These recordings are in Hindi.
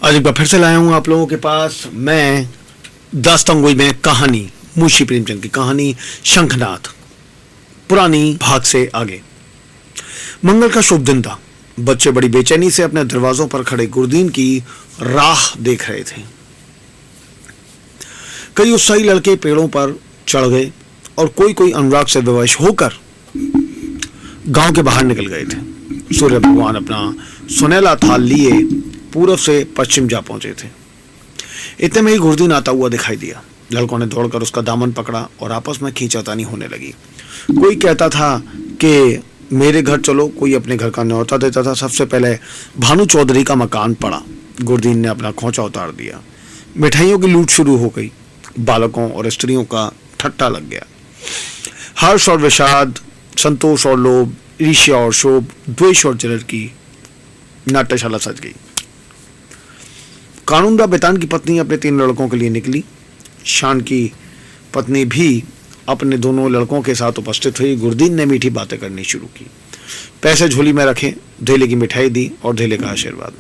आज एक बार फिर से लाया हूँ आप लोगों के पास मैं दास्तानगोई में कहानी, मुंशी प्रेमचंद की कहानी शंखनाद, पुरानी भाग से आगे। मंगल का शुभ दिन था। बच्चे बड़ी बेचैनी से अपने दरवाजों पर खड़े गुरदीन की राह देख रहे थे। कई उत्साही लड़के पेड़ों पर चढ़ गए और कोई अनुराग से विवश होकर गांव के बाहर निकल गए थे। सूर्य भगवान अपना सुनहला थाल लिए पूरब से पश्चिम जा पहुंचे थे। इतने में ही गुरदीन आता हुआ दिखाई दिया। लड़कों ने दौड़कर उसका दामन पकड़ा और आपस में खींचातानी होने लगी। कोई कहता था कि मेरे घर चलो, कोई अपने घर का न्योता देता था। सबसे पहले भानु चौधरी का मकान पड़ा। गुरदीन ने अपना खोंचा उतार दिया। मिठाइयों की लूट शुरू हो गई। बालकों और स्त्रियों का ठट्टा लग गया। हर्ष और विषाद, संतोष और लोभ, ईर्ष्या और शोभ, द्वेष और जलन की नाट्यशाला सज गई। कानूनदा बेतान की पत्नी अपने 3 लड़कों के लिए निकली। शान की पत्नी भी अपने दोनों लड़कों के साथ उपस्थित हुई। गुरदीन ने मीठी बातें करनी शुरू की। पैसे झोली में रखे, धेले की मिठाई दी और धेले का आशीर्वाद।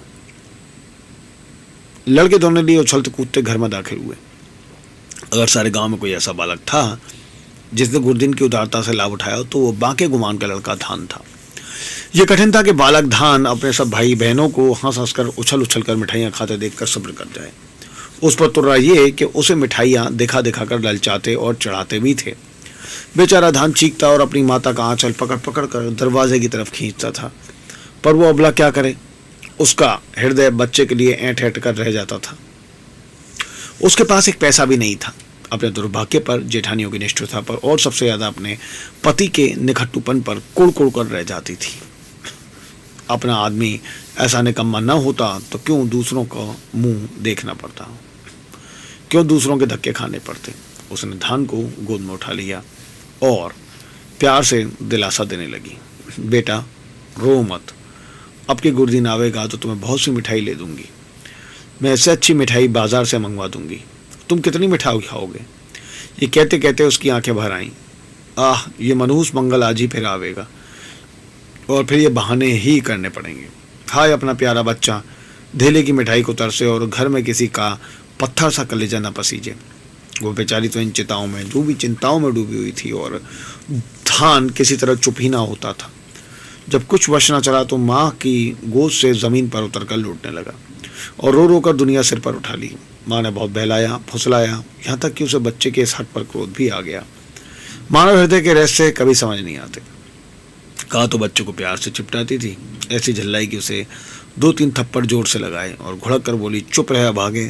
लड़के दोनों लिए उछलते कूदते घर में दाखिल हुए। अगर सारे गांव में कोई ऐसा बालक था जिसने गुरदीन की उदारता से लाभ उठाया तो वो बांके गुमान का लड़का धान था। ये कठिन था कि बालक धान अपने सब भाई बहनों को हंस कर उछल कर मिठाइयाँ खाते देखकर सब्र कर जाए। उस पर तुर्रा ये कि उसे मिठाइयाँ दिखा कर ललचाते और चढ़ाते भी थे। बेचारा धान चीखता और अपनी माता का आंचल पकड़ कर दरवाजे की तरफ खींचता था, पर वो अबला क्या करे। उसका हृदय बच्चे के लिए ऐंठ कर रह जाता था। उसके पास एक पैसा भी नहीं था। अपने दुर्भाग्य पर, जेठानियों की निष्ठुरता पर और सबसे ज्यादा अपने पति के निखट्टूपन पर कुड़ कर रह जाती थी। अपना आदमी ऐसा निकम्मा न होता तो क्यों दूसरों का मुंह देखना पड़ता, क्यों दूसरों के धक्के खाने पड़ते। उसने धान को गोद में उठा लिया और प्यार से दिलासा देने लगी। बेटा रो मत, अब के गुरदीन आवेगा तो तुम्हें बहुत सी मिठाई ले दूंगी। मैं इससे अच्छी मिठाई बाजार से मंगवा दूंगी। तुम कितनी मिठाई खाओगे। ये कहते कहते उसकी आंखें भर आईं। आह, ये मनहूस मंगल आज ही फिर आवेगा और फिर ये बहाने ही करने पड़ेंगे। हाय अपना प्यारा बच्चा धेले की मिठाई को तरसे और घर में किसी का पत्थर सा कलेजा न पसीजे। वो बेचारी तो इन चिंताओं में डूबी हुई थी और धान किसी तरह चुप ही ना होता था। जब कुछ वश न चला तो माँ की गोद से जमीन पर उतर कर लौटने लगा और रो कर दुनिया सिर पर उठा ली। माँ ने बहुत बहलाया, फुसलाया, यहाँ तक कि उसे बच्चे के इस हट पर क्रोध भी आ गया। मानव हृदय के रहस्य कभी समझ नहीं आते। कहा तो बच्चे को प्यार से चिपटाती थी, ऐसी झल्लाई कि उसे 2-3 थप्पड़ जोर से लगाए और घुड़क कर बोली, चुप रह भागे,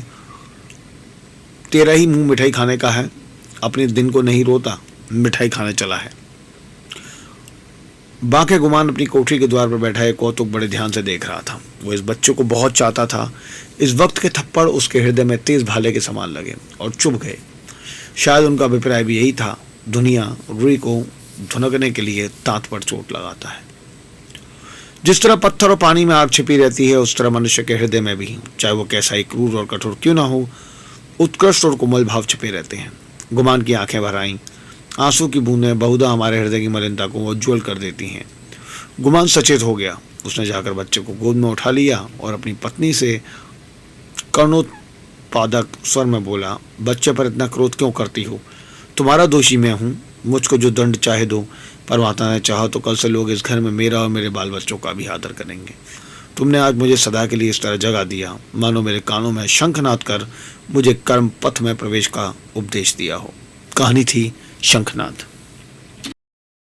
तेरा ही मुंह मिठाई खाने का है। अपने दिन को नहीं रोता, मिठाई खाने चला है। बांके गुमान अपनी कोठरी के द्वार पर बैठा है कौतुक बड़े ध्यान से देख रहा था। वो इस बच्चे को बहुत चाहता था। इस वक्त के थप्पड़ उसके हृदय में तेज भाले के समान लगे और चुभ गए। शायद उनका अभिप्राय भी यही था। दुनिया रुई को धुनकने के लिए दांत पर चोट लगाता है। जिस तरह पत्थर और पानी में आग छिपी रहती है, उस तरह मनुष्य के हृदय में भी, चाहे वो कैसा ही क्रूर और कठोर क्यों ना हो, उत्कृष्ट और कोमल भाव छिपे रहते हैं। गुमान की आंखें भर आईं। आंसू की बूंदें बहुधा हमारे हृदय की मलिनता को उज्ज्वल कर देती हैं। गुमान सचेत हो गया। उसने जाकर बच्चे को गोद में उठा लिया और अपनी पत्नी से कर्णोत्पादक स्वर में बोला, बच्चे पर इतना क्रोध क्यों करती हो। तुम्हारा दोषी मैं हूँ। मुझको जो दंड चाहे दो। परमात्मा ने चाहा तो कल से लोग इस घर में मेरा और मेरे बाल बच्चों का भी आदर करेंगे। तुमने आज मुझे सदा के लिए इस तरह जगा दिया मानो मेरे कानों में शंखनाद कर मुझे कर्म पथ में प्रवेश का उपदेश दिया हो। कहानी थी शंखनाद।